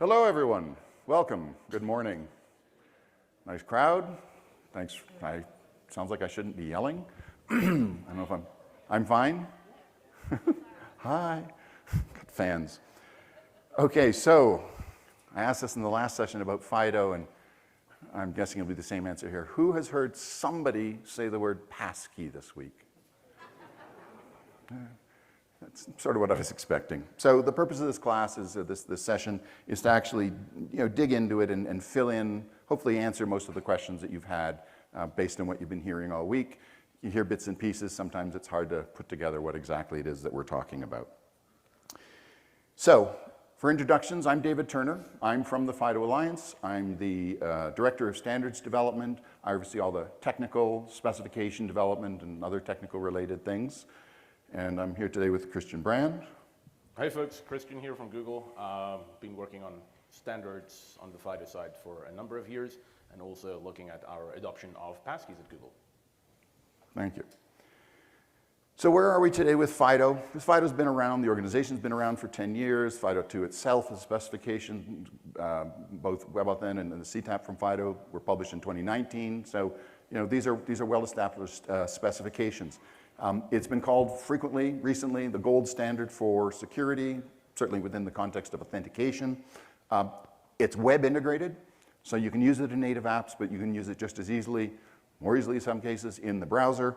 Hello, everyone. Welcome. Good morning. Nice crowd. Thanks. Sounds like I shouldn't be yelling. I don't know if I'm fine. Hi. Got fans. Okay, so I asked this in the last session about FIDO, and I'm guessing it'll be the same answer here. Who has heard somebody say the word Passkey this week? That's sort of what I was expecting. So the purpose of this class is this session is to actually dig into it and fill in, hopefully answer most of the questions that you've had based on what you've been hearing all week. You hear bits and pieces. Sometimes it's hard to put together what exactly it is that we're talking about. So for introductions, I'm David Turner. I'm from the FIDO Alliance. I'm the Director of Standards Development. I oversee all the technical specification development and other technical related things. And I'm here today with Christian Brand. Hi folks, Christian here from Google. Been working on standards on the FIDO side for a number of years and also looking at our adoption of Passkeys at Google. Thank you. So where are we today with FIDO? Because FIDO's been around, the organization's been around for 10 years. FIDO 2 itself is specification, both WebAuthn and the CTAP from FIDO were published in 2019. So these are well-established specifications. It's been called frequently, recently, the gold standard for security, certainly within the context of authentication. It's web integrated, so you can use it in native apps, but you can use it just as easily, more easily in some cases, in the browser.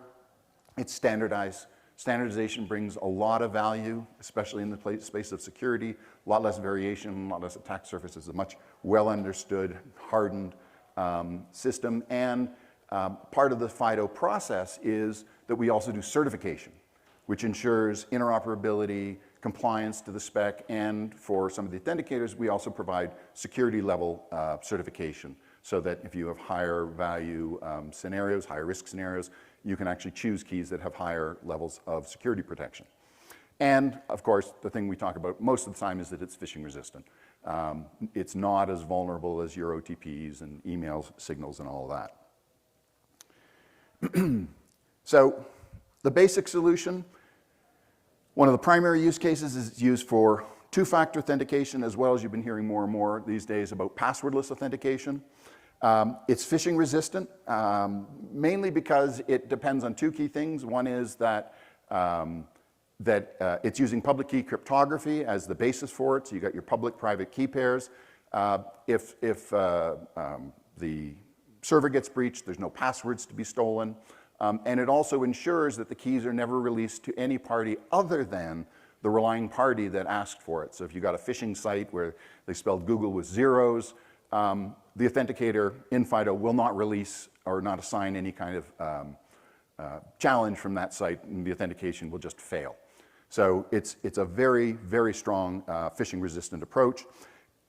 It's standardized. Standardization brings a lot of value, especially in the space of security, a lot less variation, a lot less attack surfaces, a much well understood, hardened system. And part of the FIDO process is that we also do certification, which ensures interoperability, compliance to the spec, and for some of the authenticators, we also provide security level certification so that if you have higher value scenarios, higher risk scenarios, you can actually choose keys that have higher levels of security protection. And of course, the thing we talk about most of the time is that it's phishing resistant. It's not as vulnerable as your OTPs and email signals and all of that. So the basic solution, one of the primary use cases is it's used for two-factor authentication, as well as you've been hearing more and more these days about passwordless authentication. It's phishing resistant, mainly because it depends on two key things. One is that, it's using public key cryptography as the basis for it, so you got your public-private key pairs. If the server gets breached, there's no passwords to be stolen. And it also ensures that the keys are never released to any party other than the relying party that asked for it. So if you got a phishing site where they spelled Google with zeros, the authenticator in FIDO will not release or not assign any kind of challenge from that site, and the authentication will just fail. So it's a very, very strong phishing resistant approach.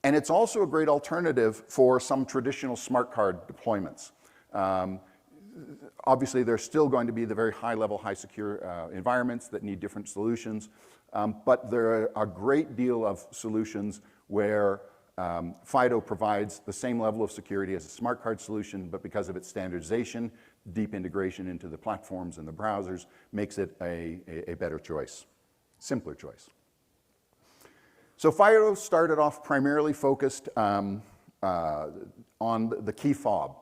And it's also a great alternative for some traditional smart card deployments. Obviously, there's still going to be the very high-level, high-secure environments that need different solutions, but there are a great deal of solutions where FIDO provides the same level of security as a smart card solution, but because of its standardization, deep integration into the platforms and the browsers makes it a better choice, simpler choice. So FIDO started off primarily focused on the key fob.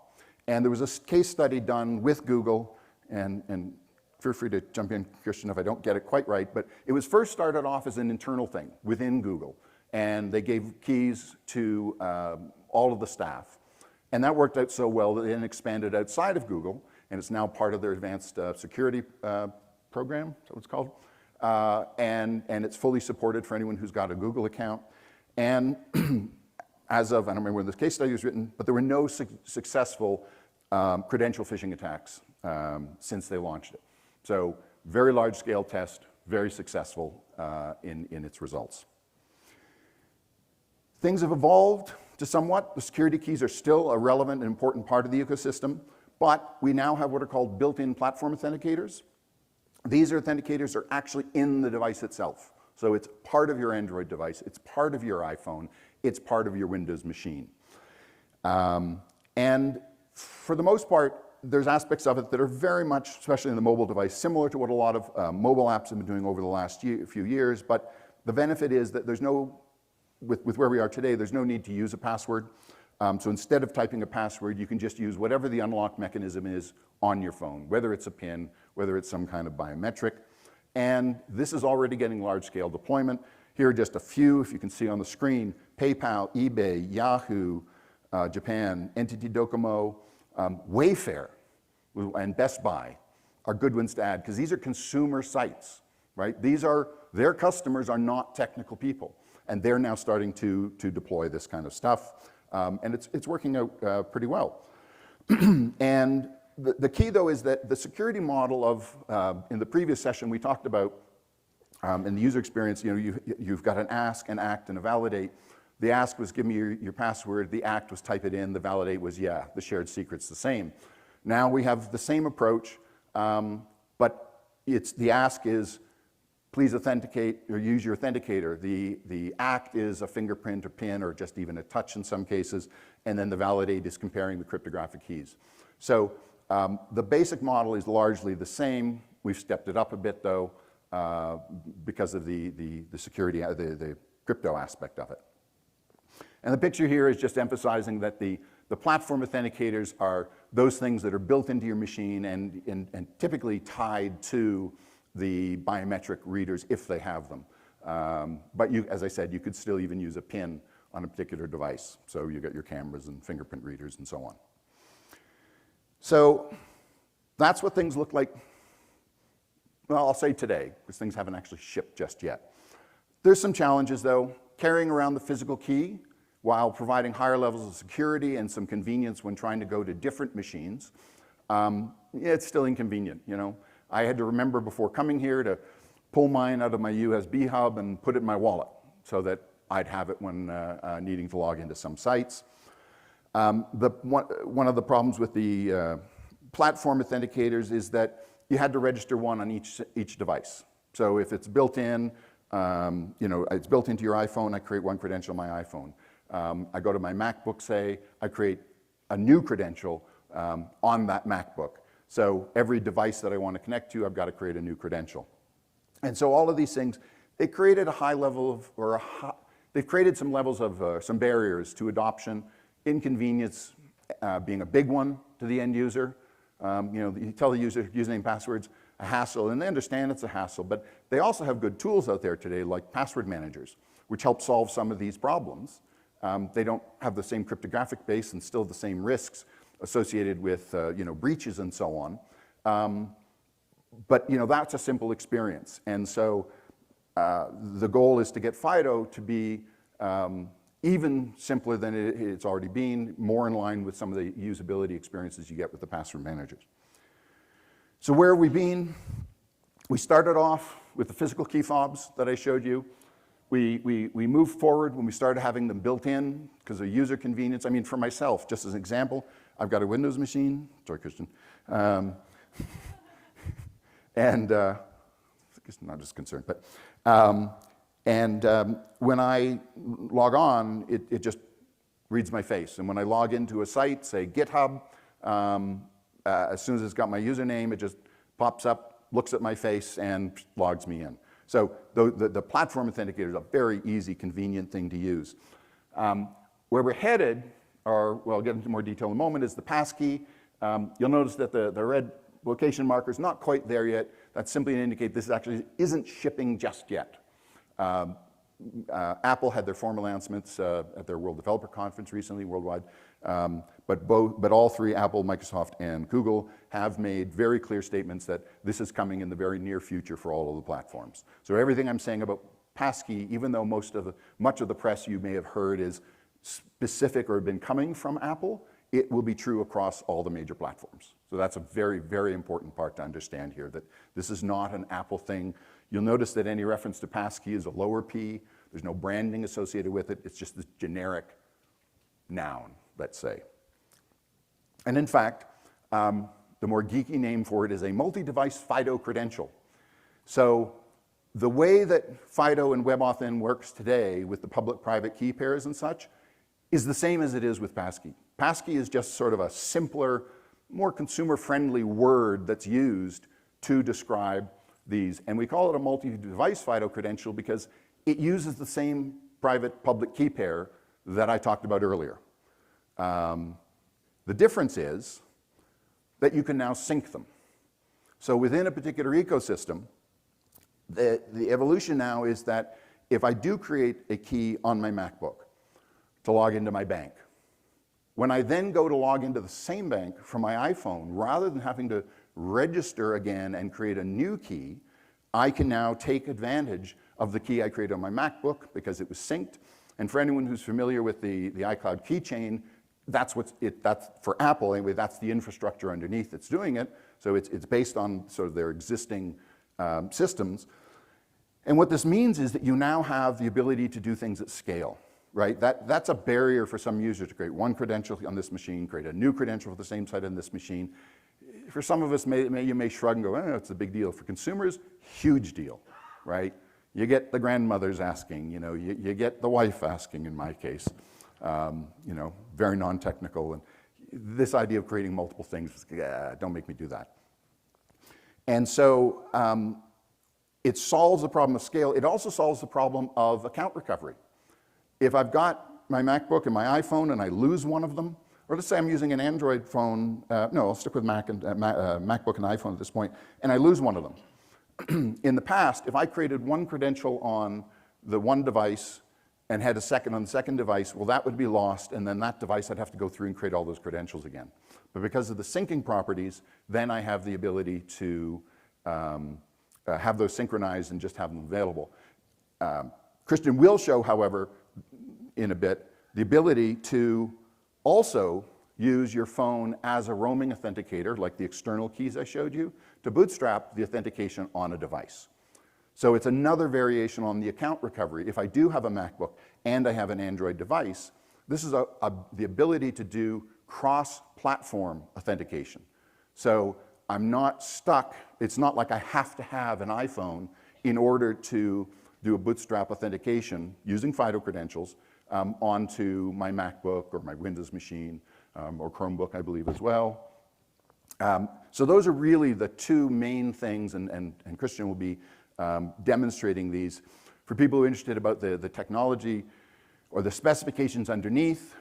And there was a case study done with Google, and feel free to jump in, Christian, if I don't get it quite right, but it was first started off as an internal thing within Google. And they gave keys to all of the staff. And that worked out so well that they then expanded outside of Google, and it's now part of their advanced security program, is that what it's called? And it's fully supported for anyone who's got a Google account. And as of, I don't remember when this case study was written, but there were no successful credential phishing attacks since they launched it. So very large scale test, very successful in its results. Things have evolved to somewhat. The security keys are still a relevant and important part of the ecosystem, but we now have what are called built-in platform authenticators. These authenticators are actually in the device itself. So it's part of your Android device, it's part of your iPhone, it's part of your Windows machine. And for the most part, there's aspects of it that are very much, especially in the mobile device, similar to what a lot of mobile apps have been doing over the last few years, but the benefit is that there's no with where we are today, there's no need to use a password. So instead of typing a password, you can just use whatever the unlock mechanism is on your phone, whether it's a PIN, whether it's some kind of biometric. And this is already getting large-scale deployment. Here are just a few, if you can see on the screen: PayPal, eBay, Yahoo, Japan, Entity Docomo, Wayfair, and Best Buy are good ones to add, because these are consumer sites, right? Their customers are not technical people, and they're now starting to deploy this kind of stuff. And it's working out pretty well. And the key, though, is that the security model of, in the previous session we talked about, in the user experience, you've got an ask, an act, and a validate. The ask was give me your password, the act was type it in, the validate was yeah, the shared secret's the same. Now we have the same approach, but the ask is please authenticate or use your authenticator. The act is a fingerprint or PIN or just even a touch in some cases, and then the validate is comparing the cryptographic keys. So the basic model is largely the same. We've stepped it up a bit, though, because of the security, the crypto aspect of it. And the picture here is just emphasizing that the platform authenticators are those things that are built into your machine and typically tied to the biometric readers if they have them. But as I said, you could still even use a PIN on a particular device. So you got your cameras and fingerprint readers and so on. So that's what things look like, well, I'll say today, because things haven't actually shipped just yet. There's some challenges, though. Carrying around the physical key while providing higher levels of security and some convenience when trying to go to different machines, it's still inconvenient, I had to remember before coming here to pull mine out of my USB hub and put it in my wallet so that I'd have it when needing to log into some sites. One of the problems with the platform authenticators is that you had to register one on each device. So if it's built in, it's built into your iPhone, I create one credential on my iPhone. I go to my MacBook, say, I create a new credential on that MacBook. So every device that I want to connect to, I've got to create a new credential. And so all of these things, they created a high level of, they've created some levels of, some barriers to adoption, inconvenience being a big one to the end user. You tell the user username, passwords, a hassle, and they understand it's a hassle, but they also have good tools out there today like password managers, which help solve some of these problems. They don't have the same cryptographic base and still the same risks associated with breaches and so on. But that's a simple experience. And so the goal is to get FIDO to be even simpler than it's already been, more in line with some of the usability experiences you get with the password managers. So where have we been? We started off with the physical key fobs that I showed you. We moved forward when we started having them built in because of user convenience. I mean, for myself, just as an example, I've got a Windows machine. Sorry, Christian. And I guess I'm not as concerned, but when I log on, it just reads my face. And when I log into a site, say GitHub, as soon as it's got my username, it just pops up, looks at my face, and logs me in. So the platform authenticator is a very easy, convenient thing to use. Where we're headed, or well, I'll get into more detail in a moment, is the Passkey. You'll notice that the red location marker is not quite there yet. That's simply to indicate this actually isn't shipping just yet. Apple had their formal announcements at their World Developer Conference recently, worldwide. But all three, Apple, Microsoft, and Google, have made very clear statements that this is coming in the very near future for all of the platforms. So everything I'm saying about Passkey, even though much of the press you may have heard is specific or been coming from Apple, it will be true across all the major platforms. So that's a very, very important part to understand here, that this is not an Apple thing. You'll notice that any reference to Passkey is a lower P. There's no branding associated with it. It's just this generic noun, let's say. And in fact, the more geeky name for it is a multi-device FIDO credential. So the way that FIDO and WebAuthn works today with the public-private key pairs and such is the same as it is with Passkey. Passkey is just sort of a simpler, more consumer-friendly word that's used to describe these. And we call it a multi-device FIDO credential because it uses the same private-public key pair that I talked about earlier. The difference is that you can now sync them. So within a particular ecosystem, the evolution now is that if I do create a key on my MacBook to log into my bank, when I then go to log into the same bank from my iPhone, rather than having to register again and create a new key, I can now take advantage of the key I created on my MacBook because it was synced. And for anyone who's familiar with the iCloud keychain, that's for Apple anyway, that's the infrastructure underneath that's doing it. So it's based on sort of their existing systems. And what this means is that you now have the ability to do things at scale, right? That's a barrier for some users to create one credential on this machine, create a new credential for the same site on this machine. For some of us, you may shrug and go, oh, it's a big deal. For consumers, huge deal, right? You get the grandmothers asking, you know, you get the wife asking in my case, you know, very non-technical. And this idea of creating multiple things, don't make me do that. And so it solves the problem of scale. It also solves the problem of account recovery. If I've got my MacBook and my iPhone and I lose one of them, or let's say I'm using an Android phone, no, I'll stick with MacBook and iPhone at this point, and I lose one of them. In the past, if I created one credential on the one device and had a second on the second device, well, that would be lost, and then that device I'd have to go through and create all those credentials again. But because of the syncing properties, then I have the ability to have those synchronized and just have them available. Christian will show, however, in a bit, the ability to also use your phone as a roaming authenticator, like the external keys I showed you, to bootstrap the authentication on a device. So it's another variation on the account recovery. If I do have a MacBook and I have an Android device, this is the ability to do cross-platform authentication. So I'm not stuck. It's not like I have to have an iPhone in order to do a bootstrap authentication using FIDO credentials onto my MacBook or my Windows machine or Chromebook, I believe, as well. So those are really the two main things, and Christian will be demonstrating these. For people who are interested about the technology or the specifications underneath,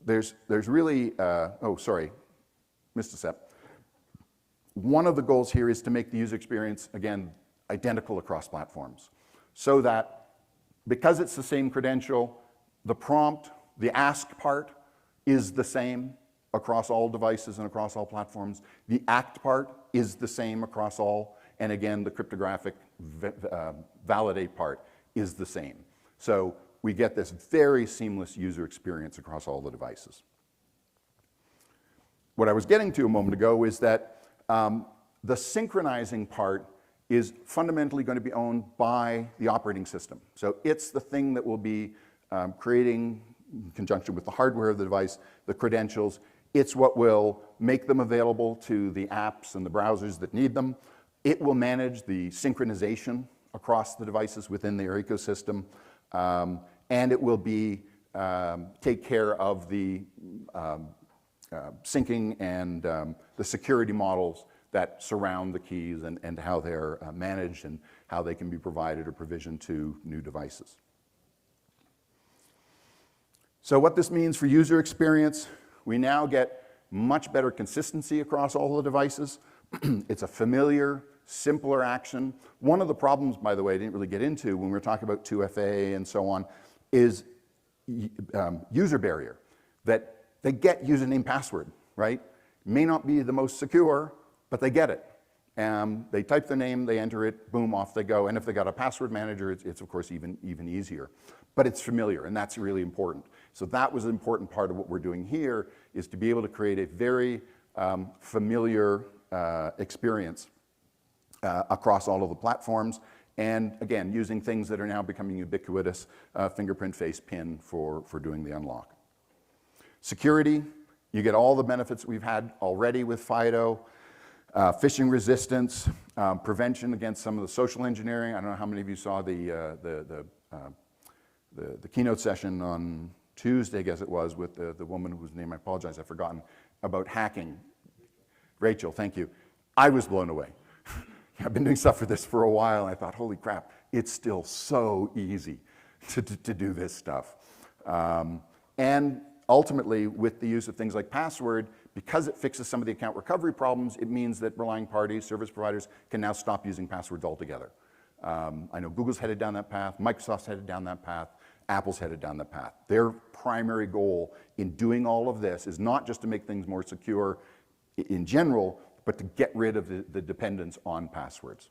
there's really, oh, sorry, missed a step. One of the goals here is to make the user experience, again, identical across platforms, so that because it's the same credential, the prompt, the ask part is the same across all devices and across all platforms. The act part is the same across all, and again, the cryptographic validate part is the same. So we get this very seamless user experience across all the devices. What I was getting to a moment ago is that the synchronizing part is fundamentally going to be owned by the operating system. So it's the thing that will be creating, in conjunction with the hardware of the device, the credentials. It's what will make them available to the apps and the browsers that need them. It will manage the synchronization across the devices within their ecosystem. And it will take care of the syncing and the security models that surround the keys and how they're managed and how they can be provided or provisioned to new devices. So what this means for user experience, we now get much better consistency across all the devices. It's a familiar, simpler action. One of the problems, by the way, I didn't really get into when we were talking about 2FA and so on, is user barrier, that they get username password, right? May not be the most secure, but they get it. They type the name, they enter it, boom, off they go. And if they got a password manager, it's of course even easier. But it's familiar, and that's really important. So that was an important part of what we're doing here, is to be able to create a very familiar experience across all of the platforms. And again, using things that are now becoming ubiquitous, fingerprint, face, PIN for doing the unlock. Security, you get all the benefits we've had already with FIDO. Phishing resistance, prevention against some of the social engineering. I don't know how many of you saw the keynote session on Tuesday, I guess it was, with the woman whose name I apologize, I've forgotten, about hacking. Rachel, thank you. I was blown away. I've been doing stuff for this for a while, and I thought, holy crap, it's still so easy. to do this stuff. And ultimately, with the use of things like password, because it fixes some of the account recovery problems, it means that relying parties, service providers, can now stop using passwords altogether. I know Google's headed down that path, Microsoft's headed down that path, Apple's headed down that path. Their primary goal in doing all of this is not just to make things more secure in general, but to get rid of the dependence on passwords.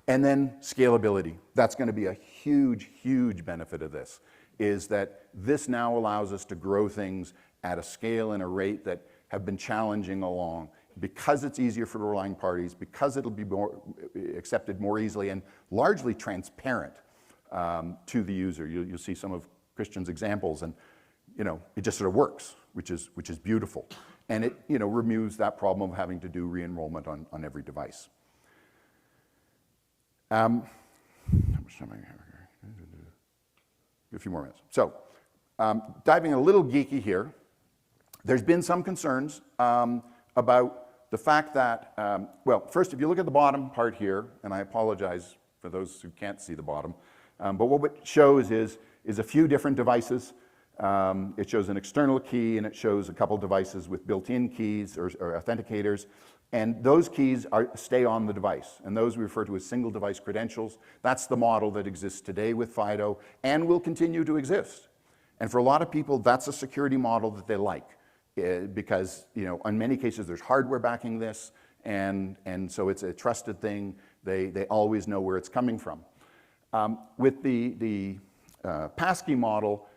And then scalability. That's going to be a huge, huge benefit of this, is that this now allows us to grow things at a scale and a rate that have been challenging along, because it's easier for the relying parties, because it'll be more accepted more easily and largely transparent to the user. You'll see some of Christian's examples, and it just sort of works, which is beautiful. And it removes that problem of having to do re-enrollment on every device. How much time do I have here? A few more minutes. So, diving a little geeky here, there's been some concerns about the fact that, well, first, if you look at the bottom part here, and I apologize for those who can't see the bottom, but what it shows is a few different devices. It shows an external key, and it shows a couple devices with built-in keys or authenticators. And those keys stay on the device, and those we refer to as single device credentials. That's the model that exists today with FIDO and will continue to exist. And for a lot of people, that's a security model that they like, because in many cases there's hardware backing this, and so it's a trusted thing. They always know where it's coming from. With the Passkey model,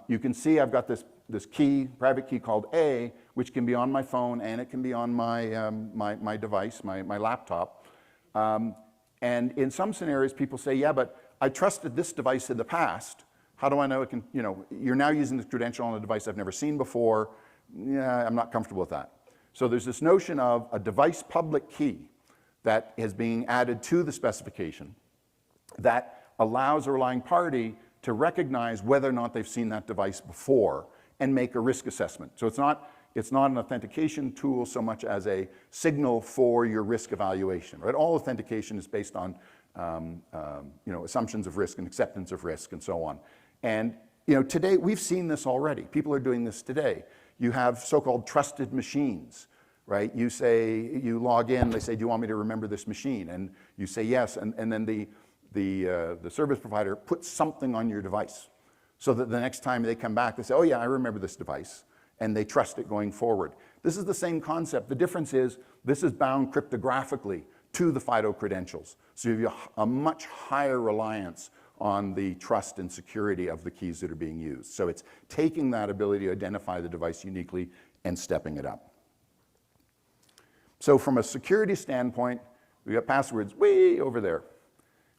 you can see I've got this key, private key called A, which can be on my phone and it can be on my device, my laptop. And in some scenarios, people say, yeah, but I trusted this device in the past. How do I know it can, you're now using this credential on a device I've never seen before. Yeah, I'm not comfortable with that. So there's this notion of a device public key that is being added to the specification that allows a relying party to recognize whether or not they've seen that device before and make a risk assessment. So it's not an authentication tool so much as a signal for your risk evaluation, right? All authentication is based on assumptions of risk and acceptance of risk and so on. And today we've seen this already. People are doing this today. You have so-called trusted machines, right? You log in, they say, do you want me to remember this machine? And you say yes, and then the service provider puts something on your device so that the next time they come back, they say, oh yeah, I remember this device, and they trust it going forward. This is the same concept. The difference is this is bound cryptographically to the FIDO credentials. So you have a much higher reliance on the trust and security of the keys that are being used. So it's taking that ability to identify the device uniquely and stepping it up. So from a security standpoint, we've got passwords way over there.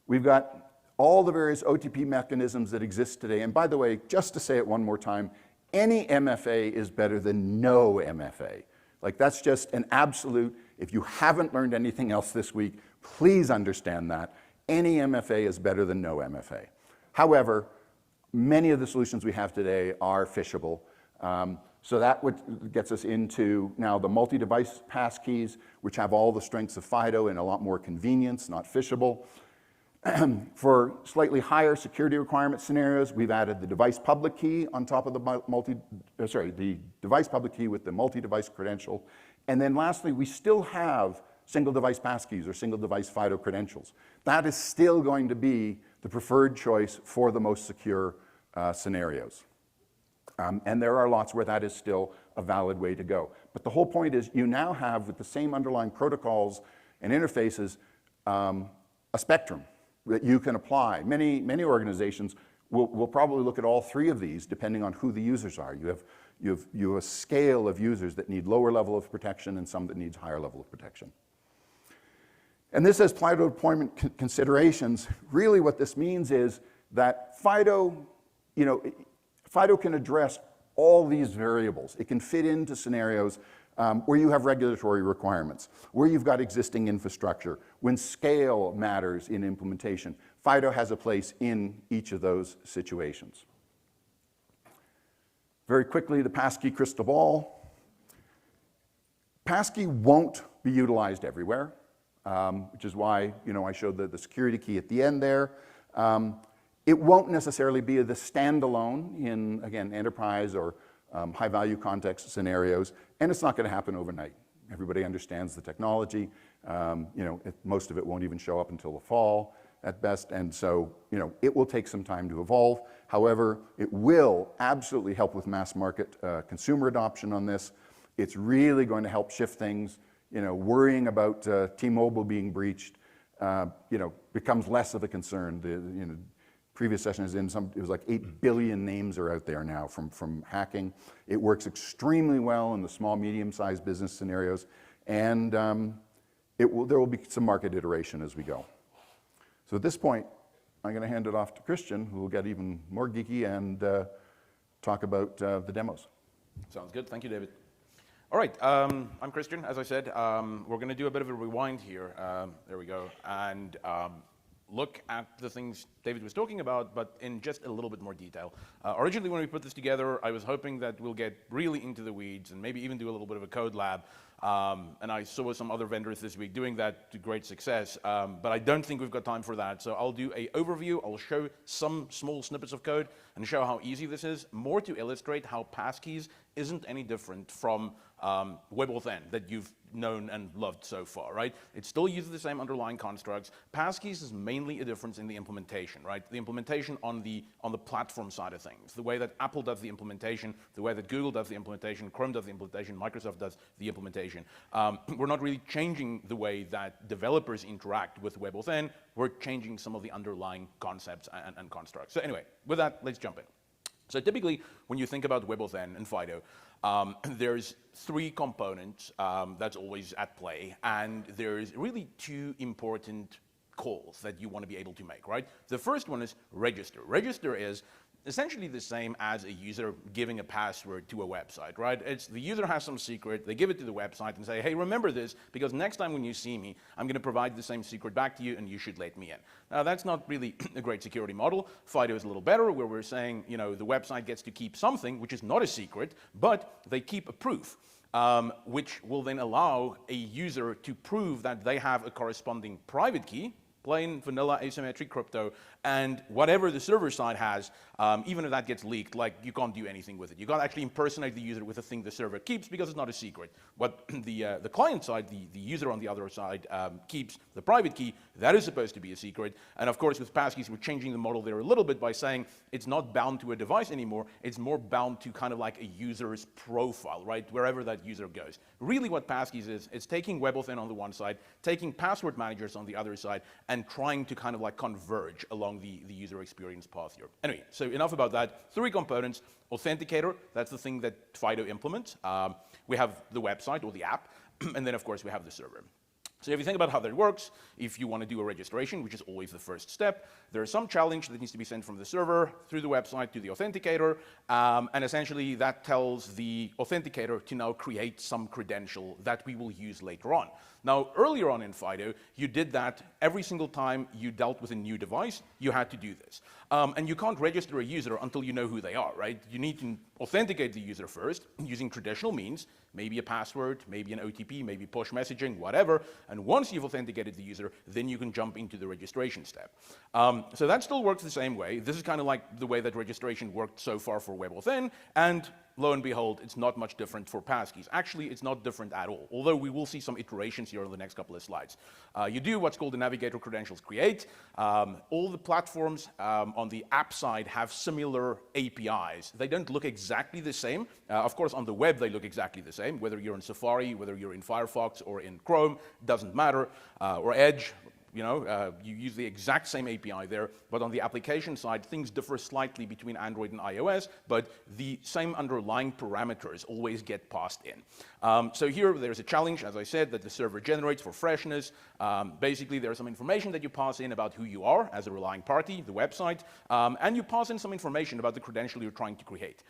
We've got all the various OTP mechanisms that exist today. And by the way, just to say it one more time, any MFA is better than no MFA. Like, that's just an absolute, if you haven't learned anything else this week, please understand that. Any MFA is better than no MFA. However, many of the solutions we have today are phishable. So that gets us into now the multi-device passkeys, which have all the strengths of FIDO and a lot more convenience, not phishable. For slightly higher security requirement scenarios, we've added the device public key on top of the device public key with the multi-device credential. And then lastly, we still have single device passkeys or single device FIDO credentials. That is still going to be the preferred choice for the most secure scenarios. And there are lots where that is still a valid way to go. But the whole point is you now have, with the same underlying protocols and interfaces, a spectrum that you can apply. Many organizations will probably look at all three of these depending on who the users are. You have a scale of users that need lower level of protection and some that needs higher level of protection. And this as FIDO deployment considerations. Really what this means is that FIDO can address all these variables. It can fit into scenarios where you have regulatory requirements, where you've got existing infrastructure, when scale matters in implementation. FIDO has a place in each of those situations. Very quickly, the Passkey crystal ball. Passkey won't be utilized everywhere, which is why I showed the security key at the end there. It won't necessarily be the standalone in, again, enterprise or high-value context scenarios, and it's not going to happen overnight. Everybody understands the technology. Most of it won't even show up until the fall at best, and so it will take some time to evolve. However, it will absolutely help with mass market consumer adoption on this. It's really going to help shift things. Worrying about T-Mobile being breached, becomes less of a concern. The previous session is it was like 8 billion names are out there now from hacking. It works extremely well in the small, medium-sized business scenarios, and there will be some market iteration as we go. So at this point, I'm going to hand it off to Christian, who will get even more geeky and talk about the demos. Sounds good. Thank you, David. All right, I'm Christian, as I said. We're going to do a bit of a rewind here. There we go. And look at the things David was talking about, but in just a little bit more detail. Originally, when we put this together, I was hoping that we'll get really into the weeds and maybe even do a little bit of a code lab. And I saw some other vendors this week doing that to great success, but I don't think we've got time for that. So I'll do an overview. I'll show some small snippets of code and show how easy this is, more to illustrate how Passkeys isn't any different from WebAuthn that you've known and loved so far, right? It still uses the same underlying constructs. Passkeys is mainly a difference in the implementation, right? The implementation on the platform side of things, the way that Apple does the implementation, the way that Google does the implementation, Chrome does the implementation, Microsoft does the implementation. We're not really changing the way that developers interact with WebAuthn. We're changing some of the underlying concepts and constructs. So anyway, with that, let's jump in. So typically, when you think about WebAuthn and FIDO, there's 3 components that's always at play, and there's really 2 important calls that you want to be able to make, right? The first one is register. Register is essentially the same as a user giving a password to a website, right? It's the user has some secret, they give it to the website and say, hey, remember this, because next time when you see me, I'm going to provide the same secret back to you and you should let me in. Now, that's not really a great security model. FIDO is a little better, where we're saying, the website gets to keep something, which is not a secret, but they keep a proof. Which will then allow a user to prove that they have a corresponding private key, plain vanilla asymmetric crypto, and whatever the server side has, even if that gets leaked, you can't do anything with it. You can't actually impersonate the user with a thing the server keeps because it's not a secret. What the client side, the user on the other side, keeps, the private key, that is supposed to be a secret. And of course, with Passkeys, we're changing the model there a little bit by saying it's not bound to a device anymore. It's more bound to kind of like a user's profile, right? Wherever that user goes. Really what Passkeys is, it's taking WebAuthn on the one side, taking password managers on the other side, and trying to kind of like converge along the user experience path here. Anyway, so enough about that. 3 components. Authenticator, that's the thing that FIDO implements. We have the website or the app, and then of course we have the server. So if you think about how that works, if you want to do a registration, which is always the first step, there's some challenge that needs to be sent from the server through the website to the authenticator, and essentially that tells the authenticator to now create some credential that we will use later on. Now, earlier on in FIDO, you did that every single time you dealt with a new device, you had to do this. And you can't register a user until you know who they are, right? You need to authenticate the user first using traditional means, maybe a password, maybe an OTP, maybe push messaging, whatever. And once you've authenticated the user, then you can jump into the registration step. So that still works the same way. This is kind of like the way that registration worked so far for WebAuthn, and lo and behold, it's not much different for Passkeys. Actually, it's not different at all, although we will see some iterations here on the next couple of slides. You do what's called the navigator credentials create. All the platforms on the app side have similar APIs. They don't look exactly the same. Of course, on the web, they look exactly the same. Whether you're in Safari, whether you're in Firefox or in Chrome, doesn't matter, or Edge. You use the exact same API there, but on the application side, things differ slightly between Android and iOS, but the same underlying parameters always get passed in. So here, there's a challenge, as I said, that the server generates for freshness. Basically, there's some information that you pass in about who you are as a relying party, the website, and you pass in some information about the credential you're trying to create.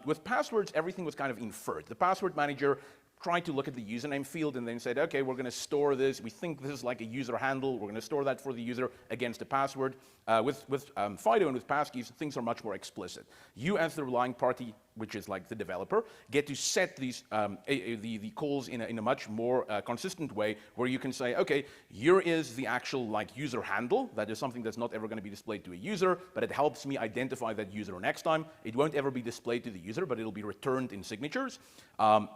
With passwords, everything was kind of inferred. The password manager tried to look at the username field and then said, okay, we're going to store this. We think this is like a user handle. We're going to store that for the user against a password. With FIDO and with Passkeys, things are much more explicit. You, as the relying party, which is like the developer, get to set these the calls in a much more consistent way, where you can say, okay, here is the actual like user handle. That is something that's not ever going to be displayed to a user, but it helps me identify that user next time. It won't ever be displayed to the user, but it'll be returned in signatures.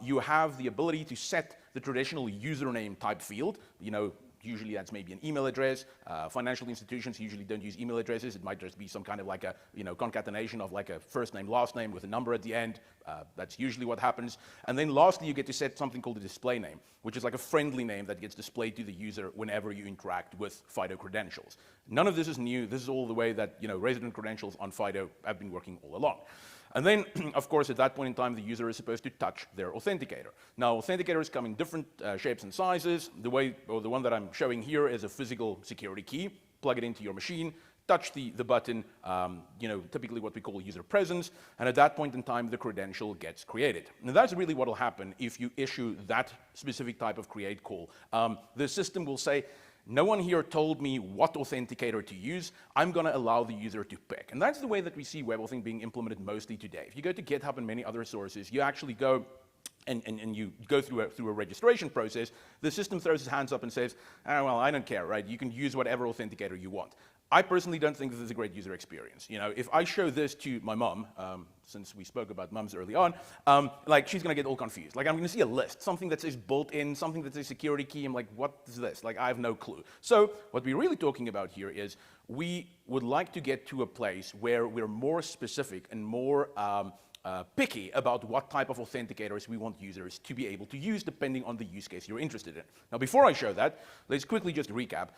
You have the ability to set the traditional username type field. You know, usually that's maybe an email address. Financial institutions usually don't use email addresses. It might just be some kind of like a concatenation of like a first name, last name with a number at the end. That's usually what happens. And then lastly, you get to set something called a display name, which is like a friendly name that gets displayed to the user whenever you interact with FIDO credentials. None of this is new. This is all the way that resident credentials on FIDO have been working all along. And then, of course, at that point in time, the user is supposed to touch their authenticator. Now, authenticators come in different shapes and sizes. The one that I'm showing here is a physical security key. Plug it into your machine, touch the button, typically what we call user presence, and at that point in time, the credential gets created. And that's really what will happen if you issue that specific type of create call. The system will say, no one here told me what authenticator to use. I'm going to allow the user to pick. And that's the way that we see WebAuthn being implemented mostly today. If you go to GitHub and many other sources, you actually go and you go through a registration process. The system throws its hands up and says, oh, well, I don't care, right? You can use whatever authenticator you want. I personally don't think this is a great user experience. If I show this to my mom, since we spoke about mums early on, like she's gonna get all confused. Like I'm gonna see a list, something that says built in, something that says security key. I'm like, what is this? Like I have no clue. So what we're really talking about here is we would like to get to a place where we're more specific and more picky about what type of authenticators we want users to be able to use depending on the use case you're interested in. Now before I show that, let's quickly just recap.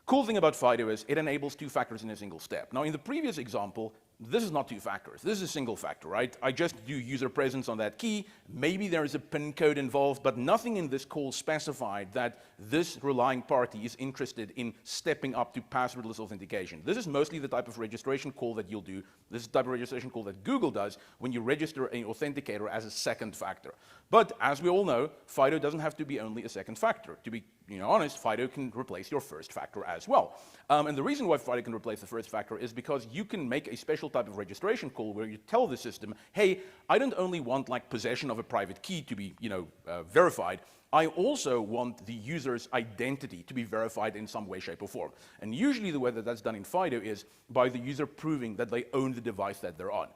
Cool thing about FIDO is it enables 2 factors in a single step. Now in the previous example, this is not 2 factors. This is a single factor, right? I just do user presence on that key. Maybe there is a PIN code involved, but nothing in this call specified that this relying party is interested in stepping up to passwordless authentication. This is mostly the type of registration call that you'll do. This is the type of registration call that Google does when you register an authenticator as a second factor. But as we all know, FIDO doesn't have to be only a second factor. To be honest, FIDO can replace your first factor as well. And the reason why FIDO can replace the first factor is because you can make a special type of registration call where you tell the system, hey, I don't only want like possession of a private key to be verified, I also want the user's identity to be verified in some way, shape, or form. And usually the way that that's done in FIDO is by the user proving that they own the device that they're on.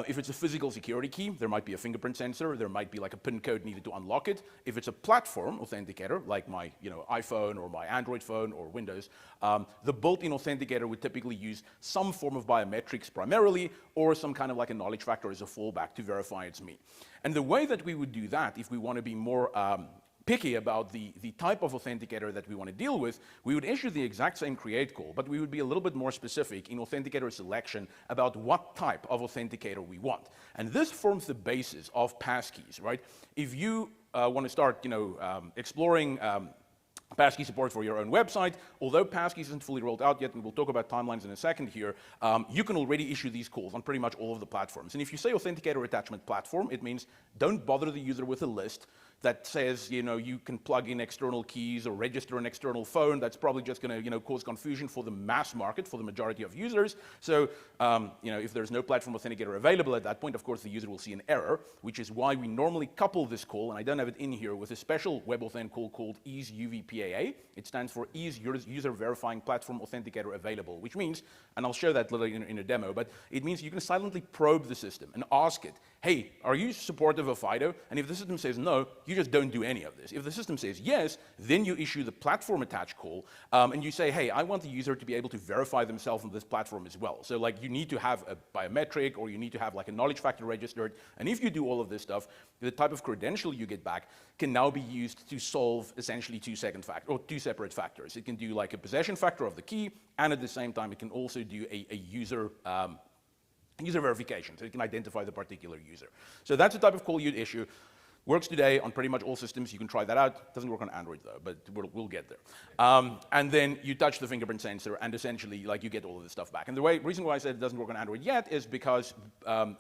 If it's a physical security key, there might be a fingerprint sensor, there might be like a PIN code needed to unlock it. If it's a platform authenticator, like my iPhone or my Android phone or Windows, the built-in authenticator would typically use some form of biometrics primarily, or some kind of like a knowledge factor as a fallback to verify it's me. And the way that we would do that, if we want to be more picky about the type of authenticator that we want to deal with, we would issue the exact same create call, but we would be a little bit more specific in authenticator selection about what type of authenticator we want. And this forms the basis of Passkeys, right? If you want to start, exploring Passkey support for your own website, although Passkeys isn't fully rolled out yet, and we'll talk about timelines in a second here, you can already issue these calls on pretty much all of the platforms. And if you say authenticator attachment platform, it means don't bother the user with a list that says, you can plug in external keys or register an external phone. That's probably just going to, cause confusion for the mass market, for the majority of users. So, if there's no platform authenticator available at that point, of course, the user will see an error, which is why we normally couple this call, and I don't have it in here, with a special WebAuthn call called EaseUVPAA. It stands for Ease User Verifying Platform Authenticator Available, which means, and I'll show that later in a demo, but it means you can silently probe the system and ask it, hey, are you supportive of FIDO? And if the system says no, you just don't do any of this. If the system says yes, then you issue the platform attach call, and you say, hey, I want the user to be able to verify themselves on this platform as well. So like you need to have a biometric, or you need to have like a knowledge factor registered. And if you do all of this stuff, the type of credential you get back can now be used to solve essentially 2 separate factors. It can do like a possession factor of the key, and at the same time, it can also do a user verification, so it can identify the particular user. So that's the type of call you'd issue. Works today on pretty much all systems. You can try that out. Doesn't work on Android though, but we'll get there. And then you touch the fingerprint sensor, and essentially, like, you get all of this stuff back. And the reason why I said it doesn't work on Android yet is because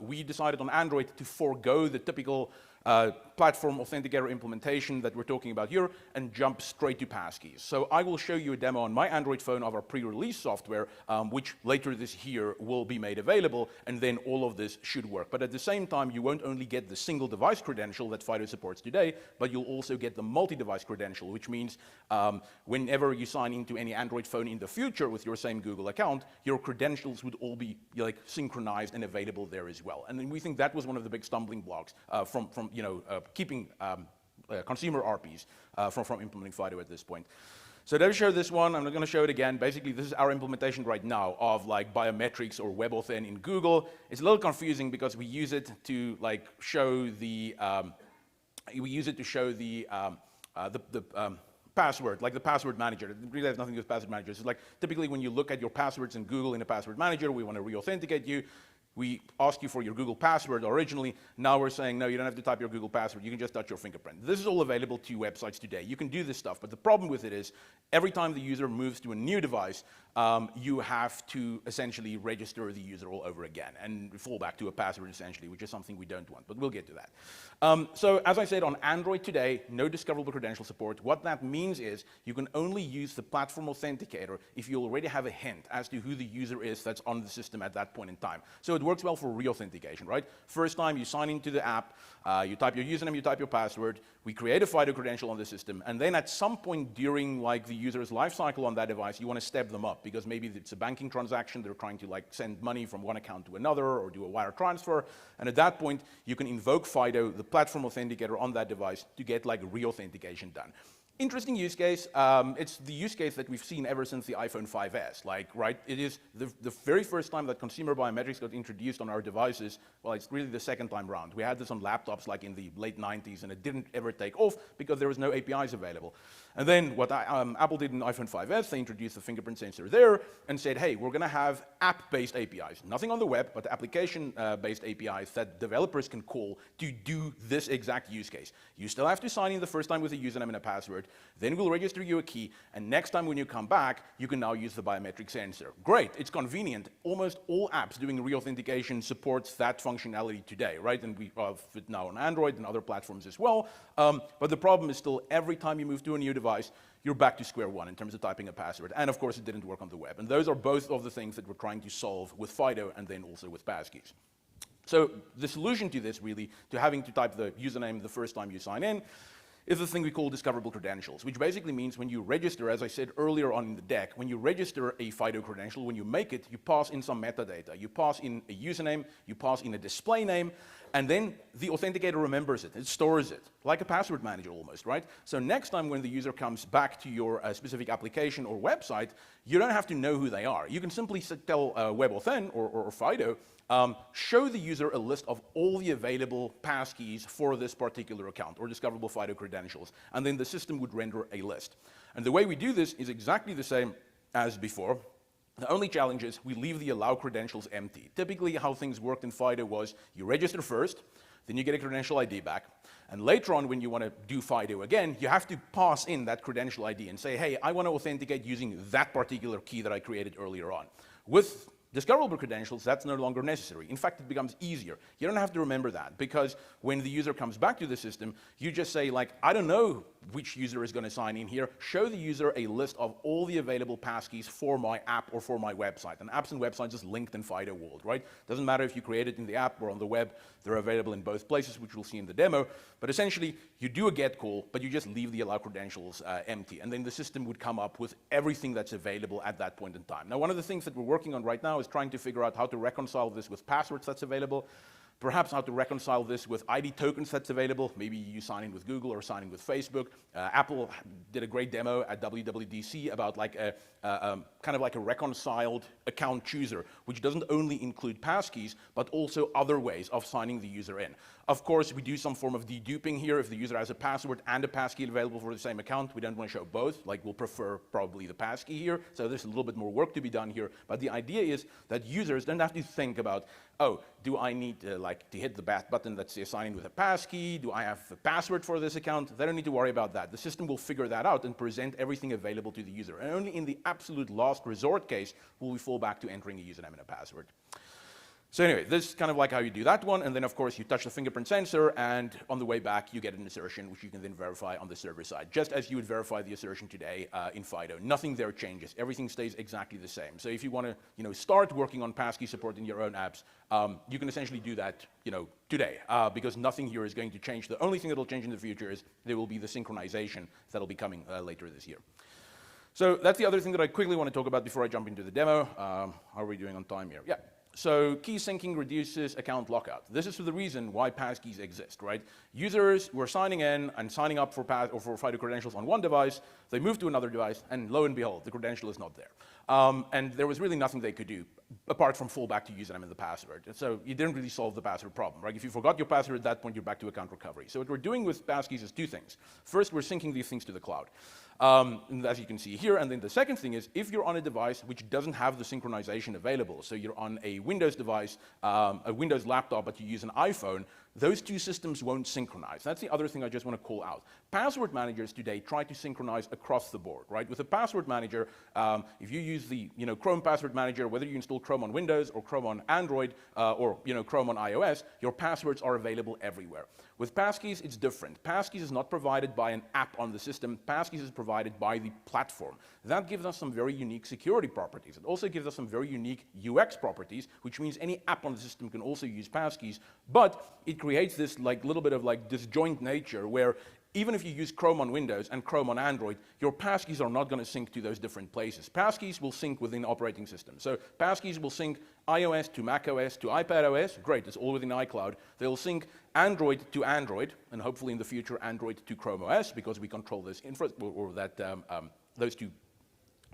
we decided on Android to forego the typical platform authenticator implementation that we're talking about here and jump straight to Passkeys. So I will show you a demo on my Android phone of our pre-release software, which later this year will be made available, and then all of this should work. But at the same time, you won't only get the single device credential that FIDO supports today, but you'll also get the multi-device credential, which means whenever you sign into any Android phone in the future with your same Google account, your credentials would all be like synchronized and available there as well. And then we think that was one of the big stumbling blocks from keeping consumer RPs from implementing FIDO at this point. So to show this one, I'm not going to show it again. Basically, this is our implementation right now of like biometrics or WebAuthn in Google. It's a little confusing because we use it to like show the password, like the password manager. It really has nothing to do with password managers. It's like typically when you look at your passwords in Google in a password manager, we want to re-authenticate you. We ask you for your Google password originally. Now we're saying, no, you don't have to type your Google password. You can just touch your fingerprint. This is all available to websites today. You can do this stuff, but the problem with it is every time the user moves to a new device, you have to essentially register the user all over again and fall back to a password essentially, which is something we don't want, but we'll get to that. So as I said, on Android today, no discoverable credential support. What that means is you can only use the platform authenticator if you already have a hint as to who the user is that's on the system at that point in time. So it works well for re-authentication, right? First time you sign into the app, you type your username, you type your password, we create a FIDO credential on the system, and then at some point during like the user's life cycle on that device, you want to step them up because maybe it's a banking transaction, they're trying to like send money from one account to another or do a wire transfer, and at that point, you can invoke FIDO, the platform authenticator on that device to get like re-authentication done. Interesting use case. It's the use case that we've seen ever since the iPhone 5S. Like, right, it is the very first time that consumer biometrics got introduced on our devices. Well, it's really the second time round. We had this on laptops like in the late 90s, and it didn't ever take off because there was no APIs available. And then what Apple did in the iPhone 5S, they introduced the fingerprint sensor there and said, hey, we're going to have app-based APIs. Nothing on the web, but application-based APIs that developers can call to do this exact use case. You still have to sign in the first time with a username and a password. Then we'll register you a key, and next time when you come back, you can now use the biometric sensor. Great, it's convenient. Almost all apps doing re-authentication supports that functionality today, right? And we have it now on Android and other platforms as well. But the problem is still every time you move to a new device, you're back to square one in terms of typing a password. And of course, it didn't work on the web. And those are both of the things that we're trying to solve with FIDO and then also with Passkeys. So the solution to this, really, to having to type the username the first time you sign in, is the thing we call discoverable credentials, which basically means when you register, as I said earlier on in the deck, when you register a FIDO credential, when you make it, you pass in some metadata. You pass in a username, you pass in a display name, and then the authenticator remembers it, it stores it, like a password manager almost, right? So next time when the user comes back to your specific application or website, you don't have to know who they are. You can simply tell WebAuthn or FIDO, show the user a list of all the available passkeys for this particular account or discoverable FIDO credentials, and then the system would render a list. And the way we do this is exactly the same as before. The only challenge is we leave the allow credentials empty. Typically how things worked in FIDO was you register first, then you get a credential ID back, and later on when you want to do FIDO again, you have to pass in that credential ID and say, hey, I want to authenticate using that particular key that I created earlier on. With discoverable credentials, that's no longer necessary. In fact, it becomes easier. You don't have to remember that because when the user comes back to the system, you just say like, I don't know which user is going to sign in here. Show the user a list of all the available passkeys for my app or for my website. And apps and websites is linked in FIDO world, right? Doesn't matter if you create it in the app or on the web. They're available in both places, which we'll see in the demo. But essentially, you do a get call, but you just leave the allow credentials empty. And then the system would come up with everything that's available at that point in time. Now, one of the things that we're working on right now is trying to figure out how to reconcile this with passwords that's available, perhaps how to reconcile this with ID tokens that's available. Maybe you sign in with Google or sign in with Facebook. Apple did a great demo at WWDC about like a kind of like a reconciled account chooser, which doesn't only include passkeys, but also other ways of signing the user in. Of course, we do some form of deduping here. If the user has a password and a passkey available for the same account, we don't want to show both. Like, we'll prefer probably the passkey here. So there's a little bit more work to be done here. But the idea is that users don't have to think about, oh, do I need to hit the button that says sign in with a passkey? Do I have a password for this account? They don't need to worry about that. The system will figure that out and present everything available to the user. And only in the absolute last resort case will we fall back to entering a username and a password. So anyway, this is kind of like how you do that one, and then of course you touch the fingerprint sensor, and on the way back you get an assertion which you can then verify on the server side, just as you would verify the assertion today in FIDO. Nothing there changes. Everything stays exactly the same. So if you want to start working on Passkey support in your own apps, you can essentially do that today, because nothing here is going to change. The only thing that will change in the future is there will be the synchronization that will be coming later this year. So that's the other thing that I quickly want to talk about before I jump into the demo. How are we doing on time here? Yeah. So key syncing reduces account lockout. This is the reason why Passkeys exist, right? Users were signing in and signing up for FIDO credentials on one device. They move to another device, and lo and behold, the credential is not there. And there was really nothing they could do apart from fall back to username and the password. And so you didn't really solve the password problem, right? If you forgot your password at that point, you're back to account recovery. So what we're doing with Passkeys is two things. First, we're syncing these things to the cloud. As you can see here, and then the second thing is, if you're on a device which doesn't have the synchronization available, so you're on a Windows device, a Windows laptop, but you use an iPhone, those two systems won't synchronize. That's the other thing I just want to call out. Password managers today try to synchronize across the board, right? With a password manager, if you use the Chrome password manager, whether you install Chrome on Windows or Chrome on Android or Chrome on iOS, your passwords are available everywhere. With Passkeys, it's different. Passkeys is not provided by an app on the system. Passkeys is provided by the platform. That gives us some very unique security properties. It also gives us some very unique UX properties, which means any app on the system can also use Passkeys, but it creates this little bit of disjoint nature where even if you use Chrome on Windows and Chrome on Android, your passkeys are not going to sync to those different places. Passkeys will sync within operating systems. So passkeys will sync iOS to macOS to iPadOS. Great, it's all within iCloud. They'll sync Android to Android, and hopefully in the future Android to Chrome OS, because we control this those two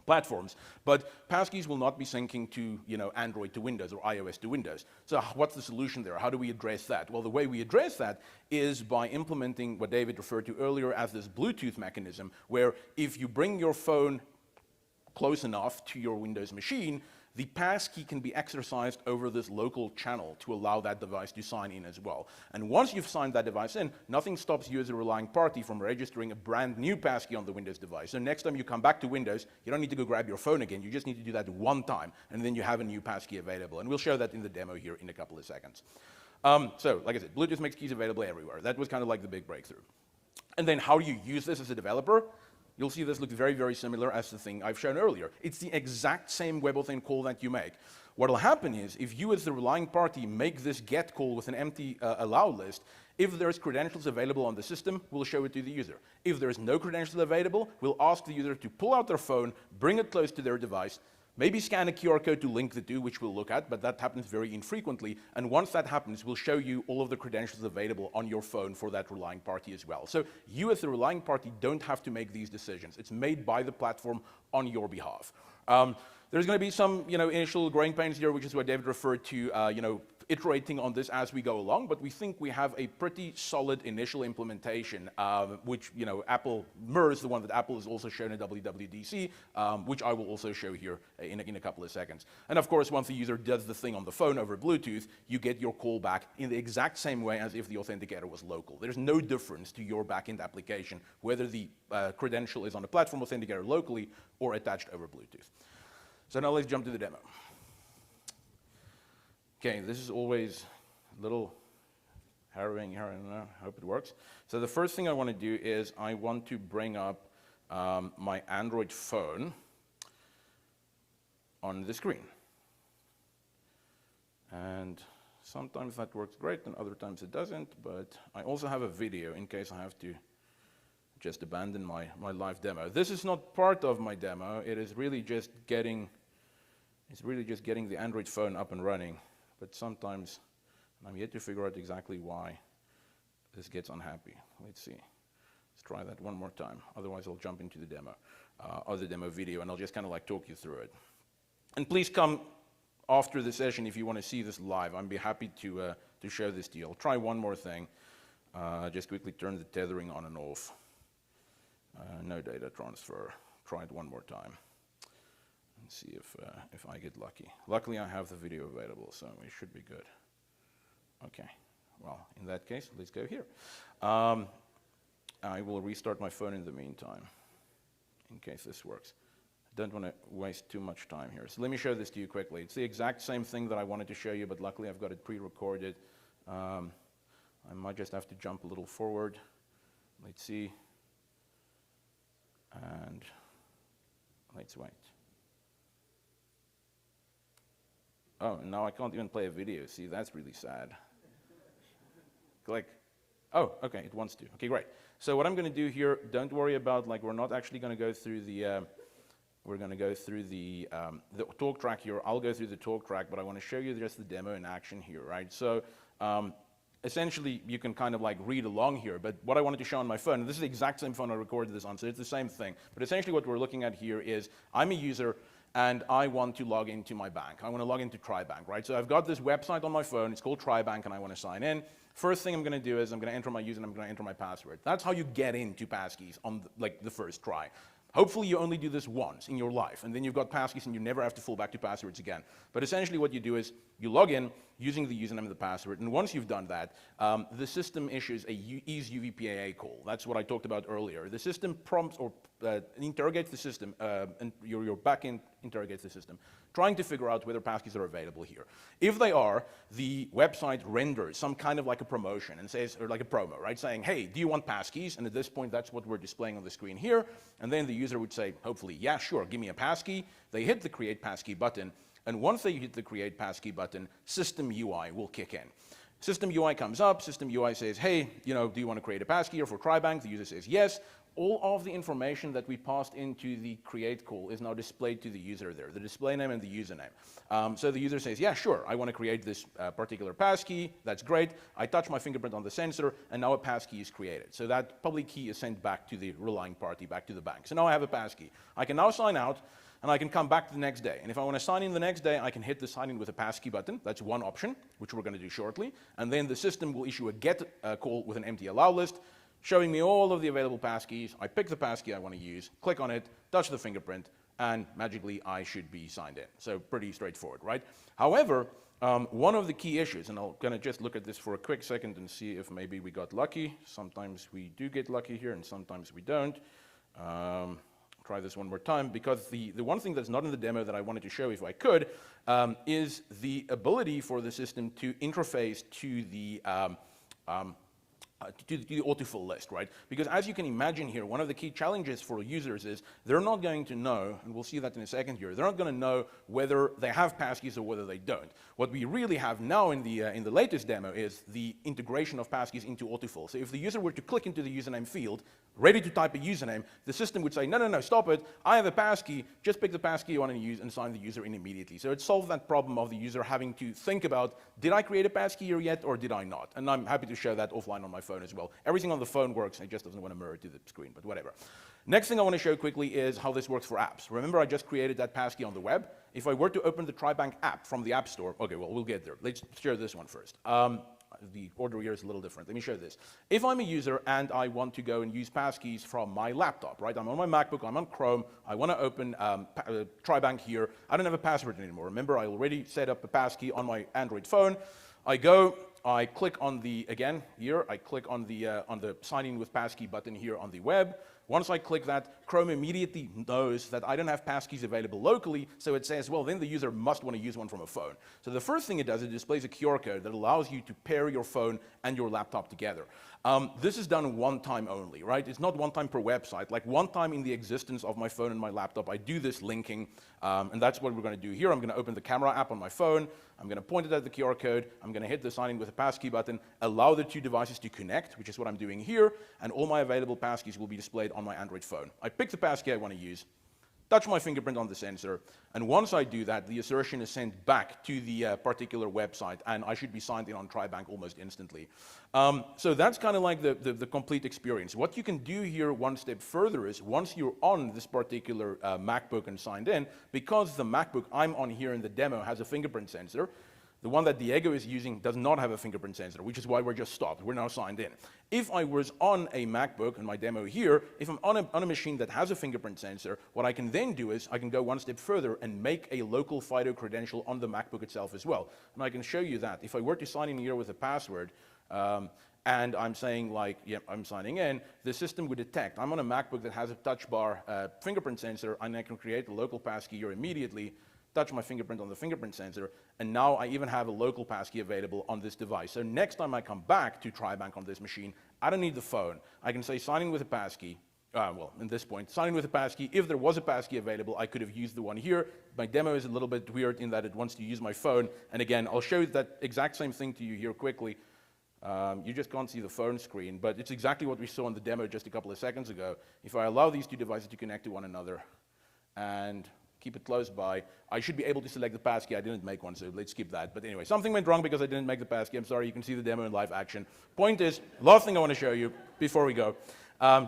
platforms. But passkeys will not be syncing to Android to Windows or iOS to Windows. So what's the solution there? How do we address that? Well, the way we address that is by implementing what David referred to earlier as this Bluetooth mechanism, where if you bring your phone close enough to your Windows machine, the passkey can be exercised over this local channel to allow that device to sign in as well. And once you've signed that device in, nothing stops you as a relying party from registering a brand new passkey on the Windows device. So next time you come back to Windows, you don't need to go grab your phone again. You just need to do that one time, and then you have a new passkey available. And we'll show that in the demo here in a couple of seconds. So, like I said, Bluetooth makes keys available everywhere. That was kind of like the big breakthrough. And then how do you use this as a developer? You'll see this looks very, very similar as the thing I've shown earlier. It's the exact same WebAuthn call that you make. What will happen is, if you as the relying party make this GET call with an empty allow list, if there's credentials available on the system, we'll show it to the user. If there's no credentials available, we'll ask the user to pull out their phone, bring it close to their device, maybe scan a QR code to link the two, which we'll look at, but that happens very infrequently. And once that happens, we'll show you all of the credentials available on your phone for that relying party as well. So you as the relying party don't have to make these decisions. It's made by the platform on your behalf. There's going to be some initial growing pains here, which is what David referred to, iterating on this as we go along, but we think we have a pretty solid initial implementation, which, Apple MERS, the one that Apple has also shown at WWDC, which I will also show here in a couple of seconds. And of course, once the user does the thing on the phone over Bluetooth, you get your call back in the exact same way as if the authenticator was local. There's no difference to your backend application, whether the credential is on a platform authenticator locally or attached over Bluetooth. So now let's jump to the demo. Okay, this is always a little harrowing here, I hope it works. So the first thing I want to do is I want to bring up my Android phone on the screen. And sometimes that works great and other times it doesn't, but I also have a video in case I have to just abandon my live demo. This is not part of my demo, it is really just getting the Android phone up and running. But sometimes I'm yet to figure out exactly why this gets unhappy. Let's see. Let's try that one more time. Otherwise, I'll jump into the demo, or the demo video, and I'll just kind of talk you through it. And please come after the session if you want to see this live. I'd be happy to show this to you. I'll try one more thing. Just quickly turn the tethering on and off. No data transfer. Try it one more time. See if I get lucky. Luckily, I have the video available, so we should be good. Okay, well, in that case, let's go here. I will restart my phone in the meantime, in case this works. don't want to waste too much time here. So let me show this to you quickly. It's the exact same thing that I wanted to show you, but luckily I've got it pre-recorded. I might just have to jump a little forward. Let's see. And let's wait. Oh, now I can't even play a video. See, that's really sad. Click. Oh, okay, it wants to. Okay, great. So what I'm going to do here, don't worry about, like, we're not actually going to go through the, the talk track here. I'll go through the talk track, but I want to show you just the demo in action here, right? So essentially, you can kind of like read along here, but what I wanted to show on my phone, and this is the exact same phone I recorded this on, so it's the same thing. But essentially what we're looking at here is, I'm a user, and I want to log into my bank. I want to log into TriBank, right? So I've got this website on my phone, it's called TriBank, and I want to sign in. First thing I'm going to do is I'm going to enter my username, I'm going to enter my password. That's how you get into Passkeys on the first try. Hopefully you only do this once in your life, and then you've got Passkeys and you never have to fall back to passwords again. But essentially what you do is you log in using the username and the password, and once you've done that, the system issues a EaseUVPAA call. That's what I talked about earlier. The system prompts or interrogates the system, and your backend interrogates the system, trying to figure out whether Passkeys are available here. If they are, the website renders some kind of like a promotion and says, or like a promo, right? Saying, hey, do you want Passkeys? And at this point, that's what we're displaying on the screen here. And then the user would say, hopefully, yeah, sure, give me a passkey. They hit the Create Passkey button. And once they hit the Create Passkey button, System UI will kick in. System UI comes up. System UI says, hey, do you want to create a passkey for TriBank? The user says yes. All of the information that we passed into the create call is now displayed to the user there, the display name and the username. So the user says, yeah, sure, I want to create this particular passkey. That's great. I touch my fingerprint on the sensor, and now a passkey is created. So that public key is sent back to the relying party, back to the bank. So now I have a passkey. I can now sign out, and I can come back the next day. And if I want to sign in the next day, I can hit the sign in with a passkey button. That's one option, which we're going to do shortly. And then the system will issue a get call with an empty allow list, showing me all of the available passkeys. I pick the passkey I want to use, click on it, touch the fingerprint, and magically I should be signed in. So pretty straightforward, right? However, one of the key issues, and I'm going to just look at this for a quick second and see if maybe we got lucky. Sometimes we do get lucky here, and sometimes we don't. Try this one more time, because the one thing that's not in the demo that I wanted to show if I could is the ability for the system to interface to the autofill list, right? Because as you can imagine here, one of the key challenges for users is they're not going to know, and we'll see that in a second here, they're not going to know whether they have passkeys or whether they don't. What we really have now in the latest demo is the integration of passkeys into autofill. So if the user were to click into the username field, ready to type a username, the system would say, no, stop it, I have a passkey, just pick the passkey you want to use and sign the user in immediately. So it solved that problem of the user having to think about, did I create a passkey here yet or did I not? And I'm happy to show that offline on my phone as well. Everything on the phone works, it just doesn't want to mirror to the screen, but whatever. Next thing I want to show quickly is how this works for apps. Remember I just created that passkey on the web? If I were to open the TriBank app from the App Store, okay, well, we'll get there. Let's share this one first. The order here is a little different. Let me show this. If I'm a user and I want to go and use passkeys from my laptop, right? I'm on my MacBook, I'm on Chrome, I want to open TriBank here. I don't have a password anymore. Remember, I already set up a passkey on my Android phone. I go, I click on the, again, here, I click on the sign in with passkey button here on the web. Once I click that, Chrome immediately knows that I don't have passkeys available locally, so it says, well, then the user must want to use one from a phone. So the first thing it does, it displays a QR code that allows you to pair your phone and your laptop together. This is done one time only, right? It's not one time per website. Like one time in the existence of my phone and my laptop, I do this linking, and that's what we're going to do here. I'm going to open the camera app on my phone. I'm going to point it at the QR code. I'm going to hit the sign in with a passkey button, allow the two devices to connect, which is what I'm doing here, and all my available passkeys will be displayed on my Android phone. I pick the passkey I want to use, touch my fingerprint on the sensor, and once I do that, the assertion is sent back to the particular website, and I should be signed in on TriBank almost instantly. So that's kind of like the complete experience. What you can do here one step further is, once you're on this particular MacBook and signed in, because the MacBook I'm on here in the demo has a fingerprint sensor, the one that Diego is using does not have a fingerprint sensor, which is why we're just stopped. We're now signed in. If I was on a MacBook, in my demo here, if I'm on a machine that has a fingerprint sensor, what I can then do is I can go one step further and make a local FIDO credential on the MacBook itself as well. And I can show you that. If I were to sign in here with a password, And I'm saying like, yep, I'm signing in, the system would detect. I'm on a MacBook that has a touch bar fingerprint sensor, and I can create a local passkey here immediately, touch my fingerprint on the fingerprint sensor, and now I even have a local passkey available on this device. So next time I come back to TriBank on this machine, I don't need the phone. I can say sign in with a passkey. Well, at this point, sign in with a passkey. If there was a passkey available, I could have used the one here. My demo is a little bit weird in that it wants to use my phone. And again, I'll show you that exact same thing to you here quickly. You just can't see the phone screen, but it's exactly what we saw in the demo just a couple of seconds ago. If I allow these two devices to connect to one another and keep it close by, I should be able to select the passkey. I didn't make one, so let's skip that. But anyway, something went wrong because I didn't make the passkey. I'm sorry, you can see the demo in live action. Point is, last thing I want to show you before we go,